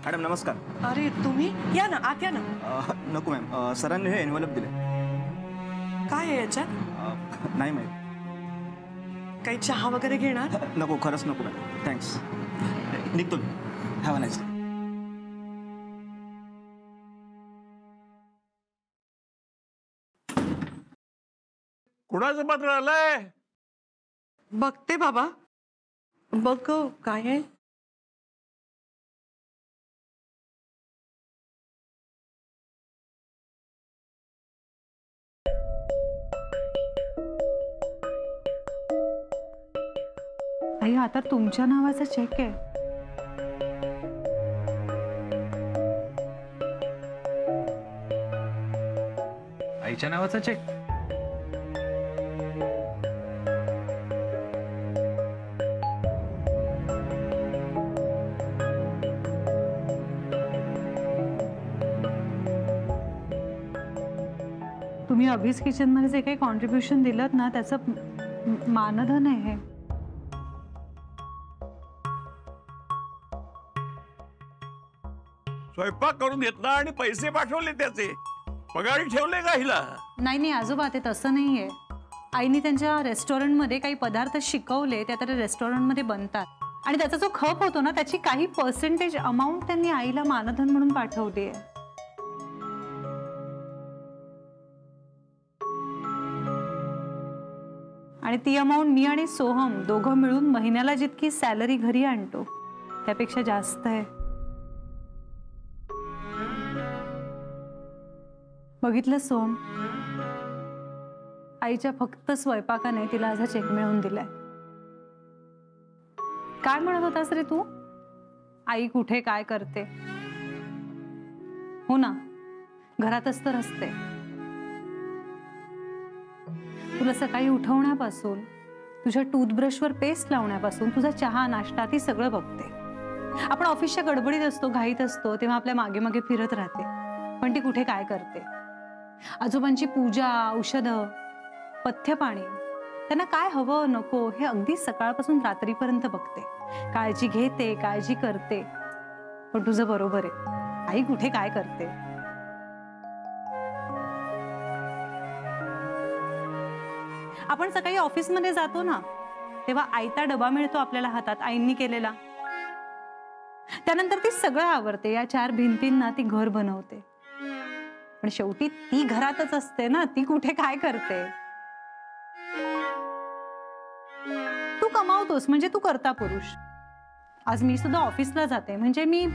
Madam नमस्कार. अरे तुम्ही या ना, आत या ना. नको मॅम, सरांनी हे एनव्हलप दिले. काय आहे याच्यात? नाही मॅम. काही चहा वगैरे घेणार? नको, खरंच नको मॅम, थँक्स. निघतो मी. Have a nice day. कुणाचं पत्र आलंय? बघते बाबा, बघ काय आहे. आई आता तुमच्या नावाचा चेक आहे. आईच्या नावाचा चेक? तुम्ही अभीज किचन मध्ये जे काही कॉन्ट्रीब्युशन दिलं ना त्याचं मानधन आहे. स्वयंपाक करून घेतला आणि पैसे पाठवले त्याचे. पगारी ठेवले का हिला? नाही आजोबा, ते तसं नाहीये. आईने त्यांच्या रेस्टॉरंटमध्ये काही पदार्थ शिकवले, ते आता रेस्टॉरंटमध्ये बनतात आणि त्याचा जो खप होतो ना त्याची काही पर्सेंटेज अमाऊंट त्यांनी आईला मानधन म्हणून पाठवली आहे. आणि ती अमाऊंट मी आणि सोहम दोघं मिळून महिन्याला जितकी सॅलरी घरी आणतो त्यापेक्षा जास्त आहे. बघितलं सोहम, आईच्या फक्त स्वयंपाकाने तिला आज चेक मिळवून दिलाय. काय म्हणत होतास रे तू? आई कुठे काय करते? हो ना, घरातच तर असते. तुला सकाळी उठवण्यापासून तुझ्या टूथब्रशवर पेस्ट लावण्यापासून तुझा चहा नाश्ता ती सगळं बघते. आपण ऑफिसच्या गडबडीत असतो, घाईत असतो, तेव्हा आपल्या मागे मागे फिरत राहते, पण ती कुठे काय करते. आजोबांची पूजा, औषधं, पथ्य पाणी, त्यांना काय हवं नको हे अगदी सकाळपासून रात्रीपर्यंत बघते. काळजी घेते, काळजी करते. पण तुझं बरोबर आहे, आई कुठे काय करते. आपण सकाळी ऑफिसमध्ये जातो ना तेव्हा आयता डबा मिळतो आपल्याला हातात आईंनी केलेला. त्यानंतर ती सगळं आवरते, या चार भिंतींना ती घर बनवते. पण शेवटी ती घरातच असते ना, ती कुठे काय करते. तू कमावतोस म्हणजे तू करता पुरुष. आज मी सुद्धा ऑफिसला जाते म्हणजे मी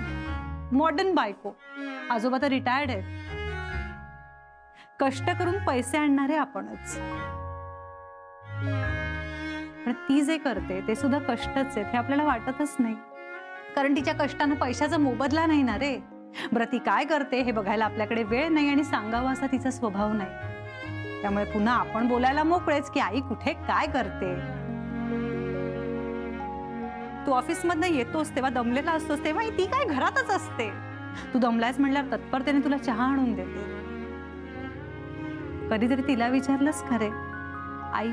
मॉडर्न बायको. आजोबा तर रिटायर्ड आहेत. कष्ट करून पैसे आणणारे आपणच. पण ती जे करते ते सुद्धा कष्टच आहेत हे आपल्याला वाटतच नाही, कारण तिच्या कष्टानं पैशाचा मोबदला नाही ना रे. बरं ती काय करते हे बघायला आपल्याकडे वेळ नाही आणि सांगावा असा तिचा स्वभाव नाही. त्यामुळे पुन्हा आपण बोलायला मोकळेच की आई कुठे काय करते. तू ऑफिसमधनं येतोस तेव्हा दमलेला असतोस, तेव्हा ती काय घरातच असते. तू दमलायस म्हणल्यावर तत्परतेने तुला चहा आणून देते. कधीतरी तिला विचारलंस का रे, आई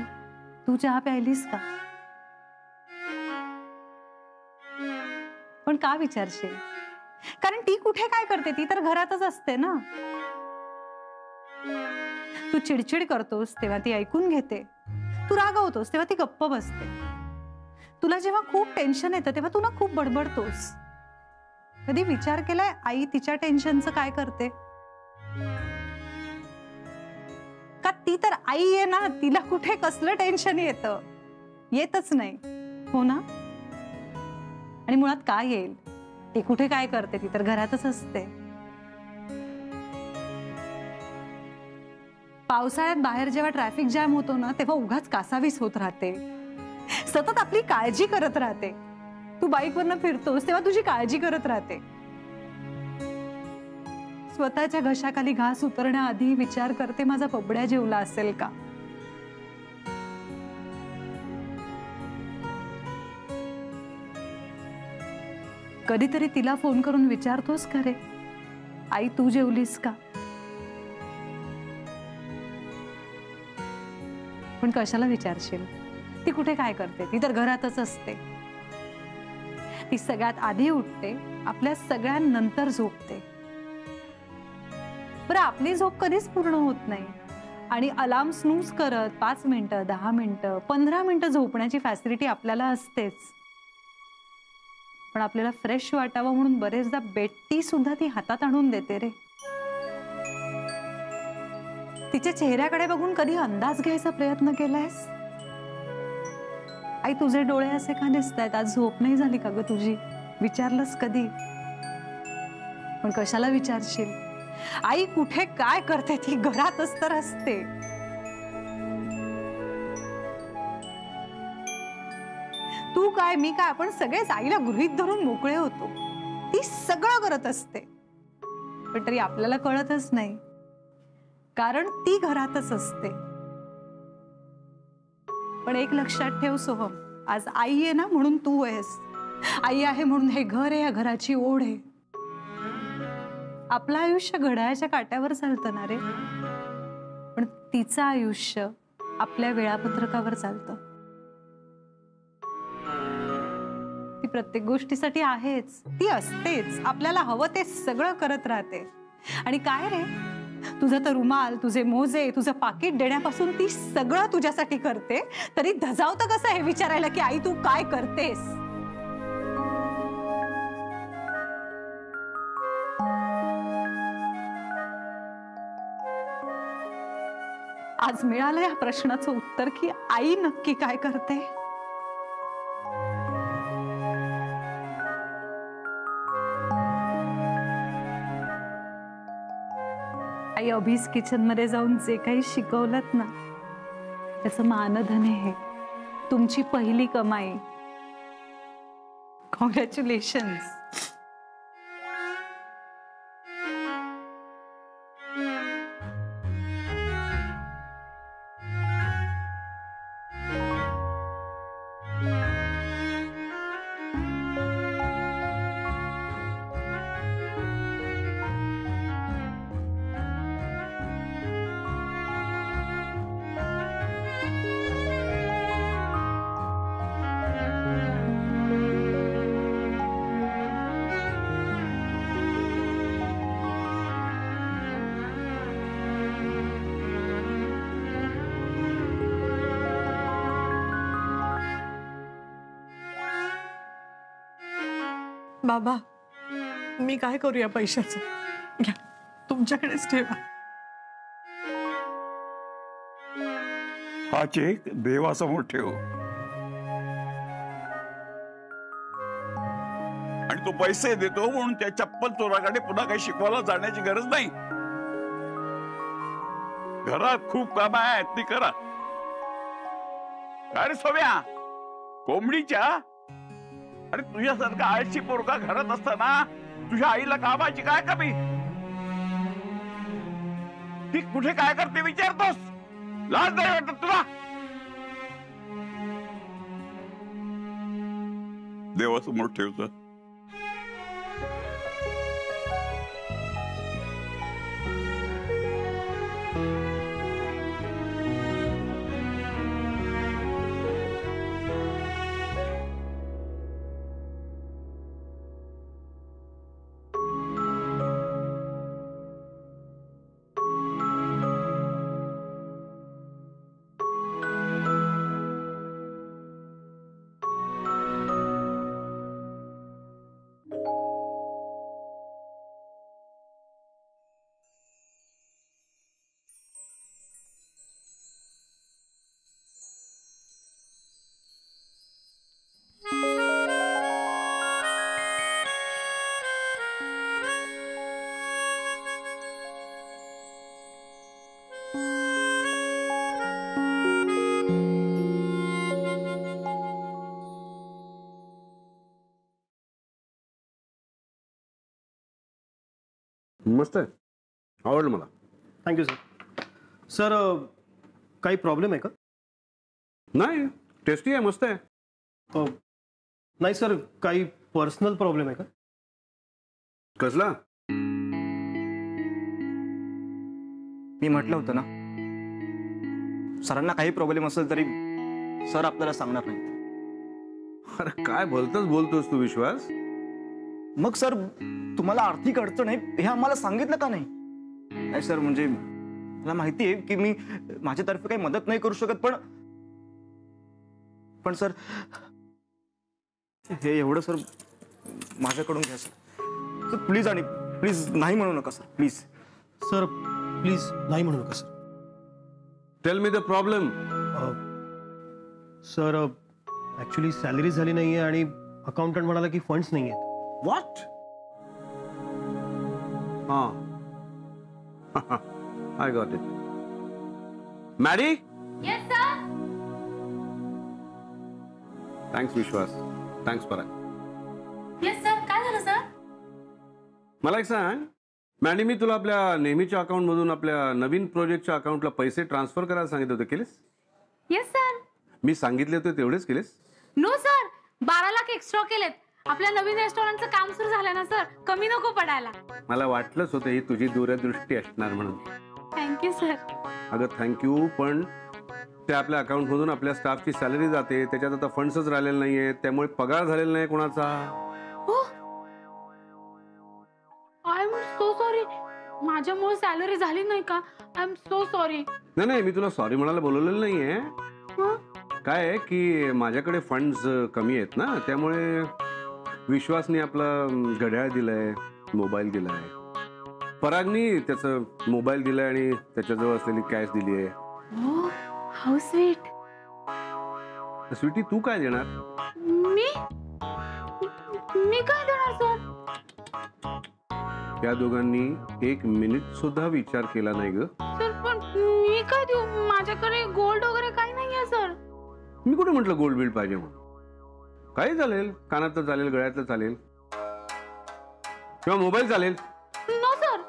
तू चहा प्यायलीस का? पण का विचारशील? कारण ती कुठे काय करते, ती तर घरातच असते ना. तू चिडचिड करतोस तेव्हा ती ऐकून घेते. तू रागवतोस तेव्हा ती गप्प बसते. तुला जेव्हा खूप टेन्शन येतं तेव्हा तू ना खूप बडबडतोस. कधी विचार केलाय आई तिच्या टेन्शनचं काय करते? का ती तर आई आहे ना, तिला कुठे कसलं टेन्शन येतं? येतच नाही, हो ना. आणि मुळात काय येईल, ती कुठे काय करते, ती तर घरातच असते. पावसाळ्यात बाहेर जेव्हा ट्रॅफिक जॅम होतो ना तेव्हा उगाच कासावीस होत राहते. सतत आपली काळजी करत राहते. तू बाईकवरनं फिरतोस तेव्हा तुझी काळजी करत राहते. स्वतःच्या घशाखाली घास उतरण्याआधी विचार करते माझा बबड्या जेवला असेल का. कधीतरी तिला फोन करून विचारतोस का रे, आई तू जेवलीस का? पण कशाला विचारशील, ती कुठे काय करते, ती तर घरातच असते. ती सगळ्यात आधी उठते, आपल्या सगळ्यांनंतर झोपते. बरं, आपली झोप कधीच पूर्ण होत नाही आणि अलार्म स्नूज करत 5 मिनिटं, 10 मिनिटं, 15 मिनिटं झोपण्याची फॅसिलिटी आपल्याला असतेच. पण आपल्याला फ्रेश वाटावं म्हणून बरेचदा बेडटी सुद्धा ती हातात आणून देते रे. तिच्या चेहऱ्याकडे बघून कधी अंदाज घ्यायचा प्रयत्न केलायस? आई, तुझे डोळे असे का दिसतायत? आज झोप नाही झाली का ग तुझी? विचारलंस कधी? पण कशाला विचारशील? आई कुठे काय करते? ती घरातच तर असते. तू काय, मी काय, आपण सगळेच आईला गृहीत धरून मोकळे होतो. ती सगळं करत असते, पण तरी आपल्याला कळतच नाही, कारण ती घरातच असते. पण एक लक्षात ठेव सोहम, आज आई आहे ना म्हणून तू आहेस. आई आहे म्हणून हे घर आहे, या घराची ओढ आहे. आपलं आयुष्य घड्याळाच्या काट्यावर चालतं ना रे, पण तिचं आयुष्य आपल्या वेळापत्रकावर चालतं. ती प्रत्येक गोष्टीसाठी आहेच, ती असतेच, आपल्याला हवं ते सगळं करत राहते. आणि काय रे, तुझा तर रुमाल, तुझे मोजे, तुझं पाकिट देण्यापासून ती सगळं तुझ्यासाठी करते, तरी धजावतं कसं हे विचारायला की आई तू काय करतेस? आज मिळालं या प्रश्नाचं उत्तर की आई नक्की काय करते. आई अभीस किचन मध्ये जाऊन जे काही शिकवलत ना, त्याचं मानधन आहे. तुमची पहिली कमाई. कॉंग्रॅच्युलेशन्स. बाबा, मी काय करू या पैशाचं? घ्या, तुमच्याकडेच ठेवा. हा चेक देवासमोर ठेव आणि तो पैसे देतो म्हणून त्या चप्पल चोराकडे पुन्हा काही शिकवायला जाण्याची गरज नाही. घरात खूप काम आहेत, ती करा. काय रे सोम्या, कोंबडीच्या अरे तुझ्यासारखा आळशी पोरगा घरात असताना तुझ्या आईला कामाची काय कमी? ती कुठे काय करते विचारतोस? लाज नाही वाटत तुला? देवासमोर ठेवतो. मस्त आहे, आवडलं मला. Thank you sir. सर, काही प्रॉब्लेम आहे का? नाही, टेस्टी आहे, मस्त आहे. नाही सर, काही पर्सनल प्रॉब्लेम आहे का? कसला? मी म्हटलं होतं ना, सरांना काही प्रॉब्लेम असेल तरी सर आपल्याला सांगणार नाही. अरे काय भलतच बोलतोस तू विश्वास. मग सर तुम्हाला आर्थिक अडचण आहे हे आम्हाला सांगितलं का नाही? नाही सर, म्हणजे मला माहिती आहे की मी माझ्यातर्फे काही मदत नाही करू शकत, पण सर हे एवढं सर माझ्याकडून घ्या सर. प्लीज, आणि प्लीज नाही म्हणू नका सर, प्लीज. सर प्लीज नाही म्हणू नका sir. Tell me the problem. Sir actually salary झाली नाहीये आणि अकाउंटंट म्हणाला की फंड्स नाही आहेत. व्हॉट? हा I got it. Maddy. Yes sir. Thanks Vishwas. Thanks Parag. Yes sir. काय झालं सर? मला एक सांग मॅडी, मी तुला आपल्या नेहमीच्या अकाउंट मधून आपल्या नवीन प्रोजेक्टच्या अकाउंटला पैसे ट्रान्सफर करायला सांगितले होते, केलेस? Yes sir. मी सांगितले होते तेवढेच केलेस? नो सर, 12 लाख एक्स्ट्रा केलेत. आपल्या नवीन रेस्टॉरंटचं काम सुरू झालं ना सर, कमी नको पडायला. मला वाटलंच होतं ही तुझी दूरदृष्टी असणार म्हणून. Thank you sir. अगं थँक्यू, पण ते आपल्या अकाउंट मधून आपल्या स्टाफची सॅलरी जाते, त्याच्यात आता फंड्सच राहिलेले नाहीये, त्यामुळे पगार झालेला नाही कोणाचा. I am so sorry. माझ्यामुळे सॅलरी झाली नाही का? I am so sorry. नाही, मी तुला सॉरी म्हणायला बोलवलेलं नाहीये. काय आहे की माझ्याकडे फंड्स कमी आहेत ना, त्यामुळे विश्वासने आपला घड्याळ दिलाय, मोबाईल दिलाय, परागनी त्याचं मोबाईल दिलाय आणि त्याच्याजवळ असलेली कॅश दिली आहे. हो, हाऊ स्वीट. स्वीटी तू काय देणार? मी काय देणार सर? या दोघांनी 1 मिनिट सुद्धा विचार केला नाही ग. सर पण मी काय देऊ? माझ्याकडे गोल्ड वगैरे काही नाहीये सर. मी कुठे म्हटलं गोल्ड बिल्ड पाहिजे म्हणून? काही चालेल, कानातलं चालेल, गळ्यातलं चालेल, किंवा मोबाईल चालेल. No sir.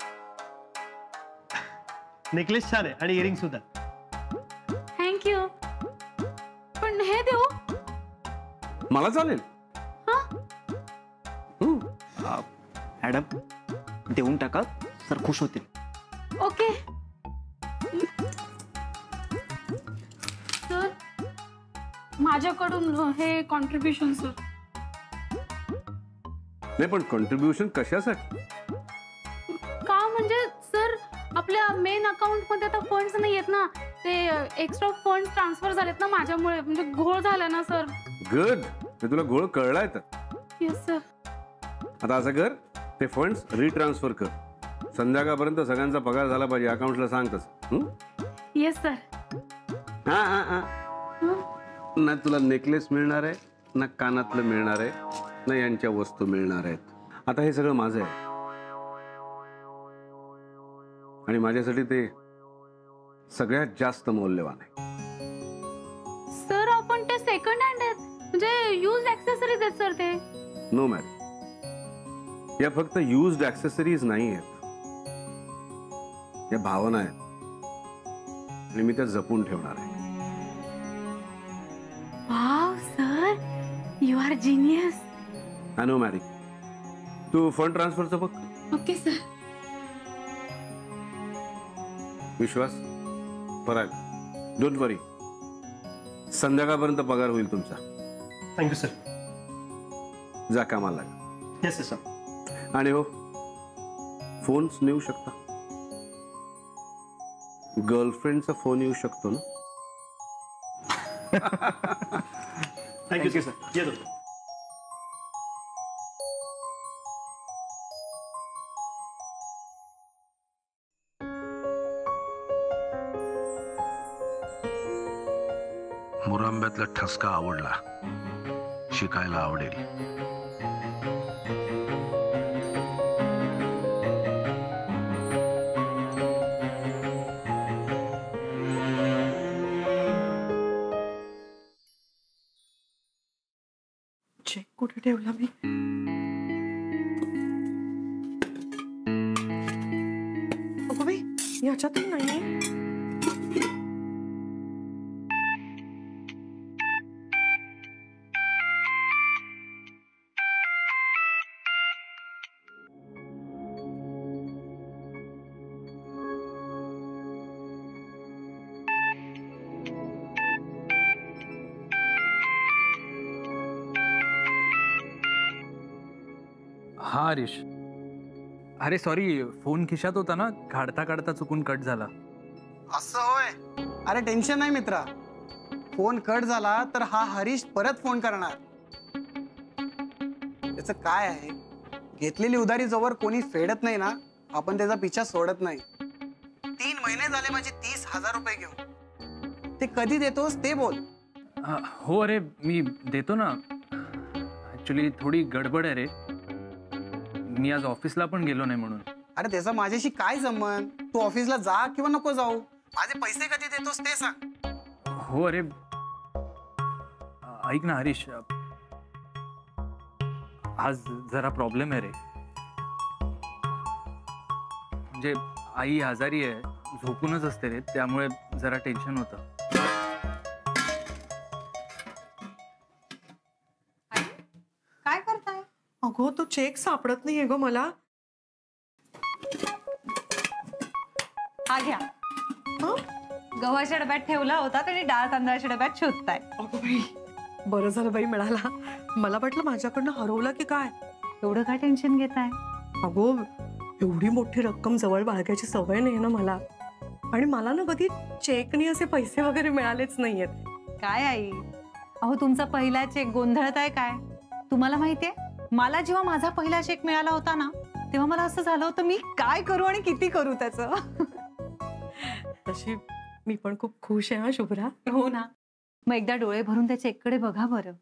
नेकलेस छान आहे आणि इयरिंग सुद्धा. थँक्यू. पण हे देऊ? मला चालेल. मॅडम देऊन टाका, सर खुश होतील. ओके सर, माझ्याकडून हे कॉन्ट्रीब्युशन सर. नाही पण कॉन्ट्रीब्युशन कशासाठी? का म्हणजे सर आपल्या मेन अकाउंट मध्ये आता फंड्स नाही आहेत ना, ते एक्स्ट्रा फंड ट्रान्सफर झालेत ना माझ्यामुळे, म्हणजे घोळ झाला ना सर. गुड. ते तुला घोळ कळलाय तर. Yes sir. आता असं कर, ते फंड्स रिट्रान्सफर कर. संध्याकाळपर्यंत सगळ्यांचा पगार झाला पाहिजे, अकाउंटला सांगतस. Yes sir. ना तुला नेकलेस मिळणार आहे, ना कानातलं मिळणार आहे, ना यांच्या वस्तू मिळणार आहेत. आता हे सगळं माझं आहे आणि माझ्यासाठी ते सगळ्यात जास्त मौल्यवान आहे. सर आपण ते सेकंड हँड आहेत, म्हणजे यूज ऍक्सेसरीज आहेत सर ते. नो मॅडम, या फक्त युज्ड ऍक्सेसरीज नाही आहेत, या भावना आहेत आणि मी त्या जपून ठेवणार आहे. Wow sir, you are genius. I know Mary. तू फंड ट्रान्सफरचं बघ. Okay sir. Vishwas, Parag, don't worry, संध्याकाळपर्यंत पगार होईल तुमचा. Thank you sir. जा कामाला लागा. Yes sir. आणि हो, फोन्स नेऊ शकता. गर्लफ्रेंडचा फोन येऊ शकतो ना. Thank you sir. येतो. मुरंब्यातला ठसका आवडला, शिकायला आवडेल. चेक कुठे ठेवला मी? अगं बाई, याच्यातही नाहीये. हा हरीश. अरे सॉरी, फोन खिशात होता ना, काढता काढता चुकून कट झाला. असं होय? अरे टेन्शन नाही मित्रा, फोन कट झाला तर हा हरीश परत फोन करणार. त्याचं काय आहे, घेतलेली उधारी जोवर कोणी फेडत नाही ना, आपण त्याचा पिछा सोडत नाही. 3 महिने झाले माझे 30,000 रुपये घेऊन. ते कधी देतोस ते बोल. हो अरे मी देतो ना. ऍक्च्युली थोडी गडबड आहे रे, मी आज ऑफिसला पण गेलो नाही म्हणून. अरे त्याचा माझ्याशी काय संबंध? तू ऑफिसला जा किंवा नको जाऊ, माझे पैसे कधी देतोस ते सांग. हो अरे ऐक ना हरीश, आज जरा प्रॉब्लेम आहे रे. म्हणजे आई आजारी आहे, झोपूनच असते रे, त्यामुळे जरा टेन्शन होतं. काय करताय? अगो तो चेक सापडत नाहीये ग मला. हा घ्या. गव्हाच्या डब्यात ठेवला होता आणि डाळ तांदळाच्या डब्यात शोधताय. अगो बाई, बरं झालं बाई मिळाला. मला वाटलं माझ्याकडनं हरवला की काय. एवढं का टेन्शन घेताय? अगो एवढी मोठी रक्कम जवळ बाळगायची सवय नाही ना मला, आणि मला ना कधी चेकनी असे पैसे वगैरे मिळालेच नाहीयेत. काय आई, अहो तुमचा पहिला चेक गोंधळताय काय? तुम्हाला माहितीये, मला जेव्हा माझा पहिला चेक मिळाला होता ना, तेव्हा मला असं झालं होतं मी काय करू आणि किती करू त्याचं. तशी मी पण खूप खुश आहे हा शुभ्रा. हो ना. मग एकदा डोळे भरून त्या चेककडे बघा बरं.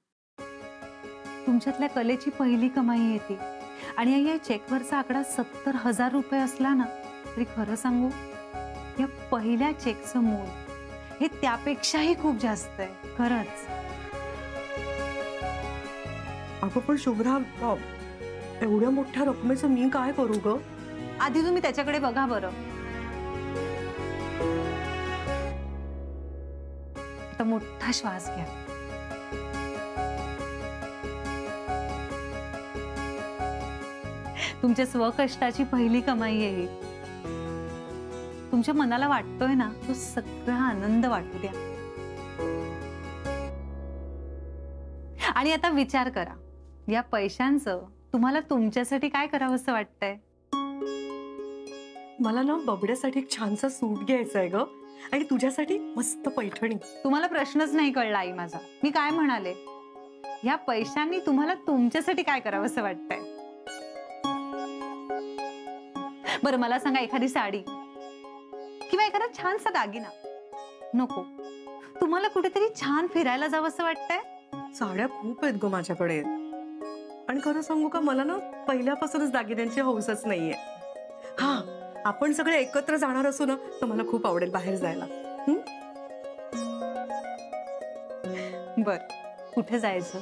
तुमच्यातल्या कलेची पहिली कमाई येते. आणि या चेकवरचा आकडा 70,000 रुपये असला ना, तरी खरं सांगू, या पहिल्या चेकचं मोल हे त्यापेक्षाही खूप जास्त आहे खरंच. अगं पण शुभ्रा, एवढ्या मोठ्या रकमेचं मी काय करू ग? आधी तुम्ही त्याच्याकडे बघा बरं. आता मोठा श्वास घ्या. तुमच्या स्वकष्टाची पहिली कमाई आहे. तुमच्या मनाला वाटतोय ना, तो सगळा आनंद वाटू द्या. आणि आता विचार करा, या पैशांचं तुम्हाला तुमच्यासाठी काय करावंसं वाटतंय? मला ना बबड्यासाठी एक छानसा सूट घ्यायचा आहे ग, आणि तुझ्यासाठी मस्त पैठणी. तुम्हाला प्रश्नच नाही कळला आई माझा. मी काय म्हणाले, या पैशांनी तुम्हाला तुमच्यासाठी काय करावंसं वाटतंय? बरं मला सांगा, एखादी साडी किंवा एखादा छानसा दागिना? नको. तुम्हाला कुठेतरी छान फिरायला जावंसं वाटतंय? साड्या खूप आहेत ग माझ्याकडे, आणि खरं सांगू का, मला ना पहिल्यापासूनच दागिन्यांची हौसच नाहीये. हा, आपण सगळे एकत्र जाणार असू ना, तर मला खूप आवडेल बाहेर जायला. बर, कुठे जायचं?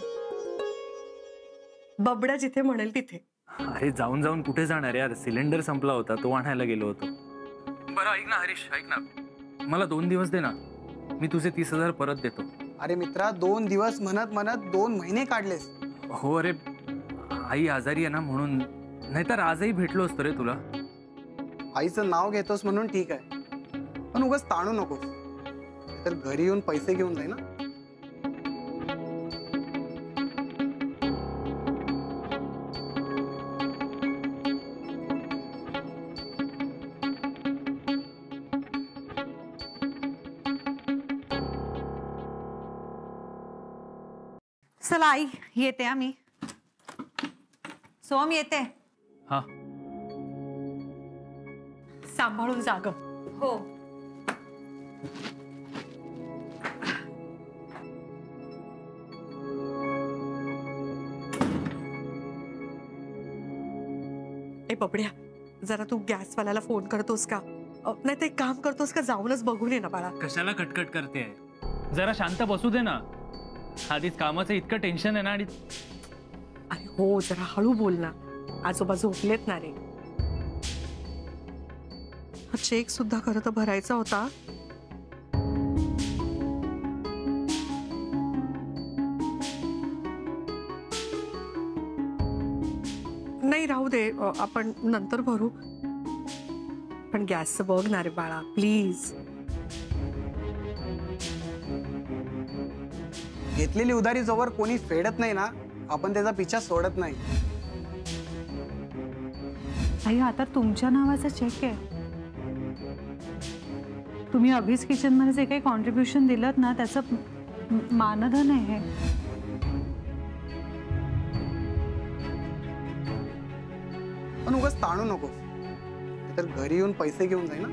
बबड्या जिथे म्हणेल तिथे. अरे जाऊन जाऊन कुठे जाणार यार, सिलेंडर संपला होता, तो आणायला गेलो होतो. बरं ऐक ना हरीश, ऐक ना, मला 2 दिवस दे ना, मी तुझे 30,000 परत देतो. अरे मित्रा, 2 दिवस म्हणत म्हणत 2 महिने काढलेस. हो अरे आई आजारी आहे ना म्हणून, नाहीतर आजही भेटलो असतो रे तुला. आईचं नाव घेतोस म्हणून ठीक आहे, पण उगाच ताणू नकोस, तर घरी येऊन पैसे घेऊन जाई ना. चला आई, येते आम्ही. सोम येते. हा, सांभाळून जा ग. हो. ए बबड्या, जरा तू गॅसवाल्याला फोन करतोस का? नाही तर एक काम करतोस का, जाऊनच बघून ये ना बाळा. कशाला कटकट करते? जरा शांत बसू दे ना. आधीच कामाचं इतकं टेन्शन आहे ना. आणि अरे हो, जरा हळू बोल ना, आजोबा झोपलेत ना रे. हा चेक सुद्धा खरं तर भरायचा होता. नाही राहू दे, आपण नंतर भरू. पण गॅसचं बघ ना रे बाळा, प्लीज. घेतलेली उधारी जोवर कोणी फेडत नाही ना, आपण त्याचा पिछा सोडत नाही. आई आता तुमच्या नावाचा चेक आहे. तुम्ही अभिज किचन मध्ये जे काही कॉन्ट्रीब्युशन दिलं ना त्याचं मानधन आहे हे. पण उगाच ताणू नको, तर घरी येऊन पैसे घेऊन जाई ना.